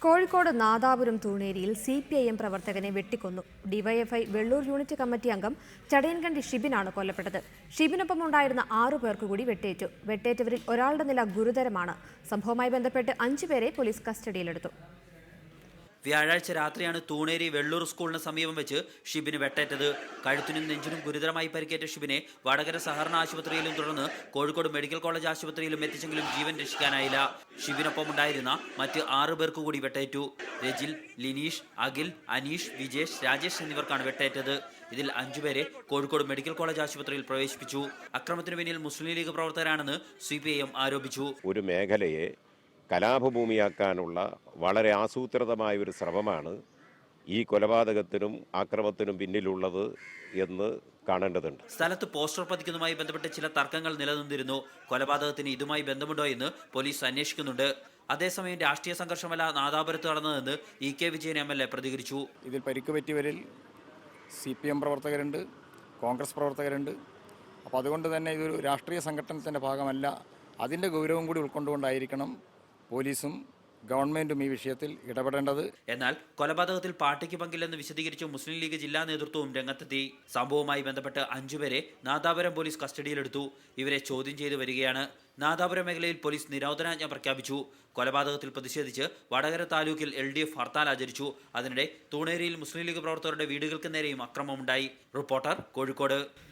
കോഴിക്കോട് നാദാപുരം തൂണേരിയിൽ CPIM പ്രവർത്തകനെ വെട്ടിക്കൊന്നു. ഡിവൈഎഫ്ഐ വെള്ളൂർ യൂണിറ്റ് കമ്മിറ്റി അംഗം ചടയൻകണ്ടി ഷിബിനാണ് കൊല്ലപ്പെട്ടത്. ഷിബിനൊപ്പം ഉണ്ടായിരുന്ന 6 പേർക്ക് കൂടി വെട്ടേറ്റു. വെട്ടേറ്റവരിൽ ഒരാളുടെ നില ഗുരുതരമാണ്. സംഭവവുമായി ബന്ധപ്പെട്ട് 5 പേരെ പോലീസ് കസ്റ്റഡിയിലെടുത്തു. വ്യാഴാഴ്ച രാത്രിയാണ് തൂണേരി വെള്ളൂർ സ്കൂളിന് സമീപം വെച്ച് ഷിബിന് വെട്ടേറ്റത്. കഴുത്തിനും നെഞ്ചിനും ഗുരുതരമായി പരിക്കേറ്റ ഷിബിനെ വടകര സഹകരണ ആശുപത്രിയിലും തുടർന്ന് കോഴിക്കോട് മെഡിക്കൽ കോളേജ് ആശുപത്രിയിലും എത്തിച്ചെങ്കിലും ജീവൻ രക്ഷിക്കാനായില്ല. ഷിബിനൊപ്പം ഉണ്ടായിരുന്ന മറ്റ് 6 പേർക്ക് കൂടി വെട്ടേറ്റു. രജിൽ, ലിനീഷ്, അഖിൽ, അനീഷ്, വിജേഷ്, രാജേഷ് എന്നിവർക്കാണ് വെട്ടേറ്റത്. ഇതിൽ 5 പേരെ കോഴിക്കോട് മെഡിക്കൽ കോളേജ് ആശുപത്രിയിൽ പ്രവേശിപ്പിച്ചു. അക്രമത്തിന് പിന്നിൽ മുസ്ലിം ലീഗ് പ്രവർത്തകരാണെന്ന് CPIM ആരോപിച്ചു. ഒരു മേഖലയെ കലാപഭൂമിയാക്കാനുള്ള വളരെ ആസൂത്രിതമായ ഒരു ശ്രമമാണ് ഈ കൊലപാതകത്തിനും ആക്രമത്തിനും പിന്നിലുള്ളത് എന്ന് കാണേണ്ടതുണ്ട്. സ്ഥലത്ത് പോസ്റ്റർ പതിക്കുന്നതുമായി ബന്ധപ്പെട്ട് ചില തർക്കങ്ങൾ നിലനിന്നിരുന്നു. കൊലപാതകത്തിന് ഇതുമായി ബന്ധമുണ്ടോ എന്ന് പോലീസ് അന്വേഷിക്കുന്നുണ്ട്. അതേസമയം രാഷ്ട്രീയ സംഘർഷമല്ല നാദാപുരത്ത് നടന്നതെന്ന് EK വിജയൻ MLA പ്രതികരിച്ചു. ഇതിൽ പരിക്ക് പറ്റിയവരിൽ CPM പ്രവർത്തകരുണ്ട്, കോൺഗ്രസ് പ്രവർത്തകരുണ്ട്. അപ്പോൾ അതുകൊണ്ട് തന്നെ ഇതൊരു രാഷ്ട്രീയ സംഘടനത്തിൻ്റെ ഭാഗമല്ല. അതിൻ്റെ ഗൗരവം കൂടി ഉൾക്കൊണ്ടുകൊണ്ടായിരിക്കണം പോലീസും ഗവൺമെന്റും ഈ വിഷയത്തിൽ ഇടപെടേണ്ടത്. എന്നാൽ കൊലപാതകത്തിൽ പാർട്ടിക്ക് പങ്കില്ലെന്ന് വിശദീകരിച്ചു മുസ്ലിം ലീഗ് ജില്ലാ നേതൃത്വവും രംഗത്തെത്തി. സംഭവവുമായി ബന്ധപ്പെട്ട് 5 പേരെ നാദാപുരം പോലീസ് കസ്റ്റഡിയിലെടുത്തു. ഇവരെ ചോദ്യം ചെയ്തു വരികയാണ്. നാദാപുരം മേഖലയിൽ പോലീസ് നിരോധനാജ്ഞ പ്രഖ്യാപിച്ചു. കൊലപാതകത്തിൽ പ്രതിഷേധിച്ച് വടകര താലൂക്കിൽ LDF ഹർത്താൽ ആചരിച്ചു. അതിനിടെ തൂണേരിയിൽ മുസ്ലിം ലീഗ് പ്രവർത്തകരുടെ വീടുകൾക്ക് നേരെയും അക്രമമുണ്ടായി. റിപ്പോർട്ടർ, കോഴിക്കോട്.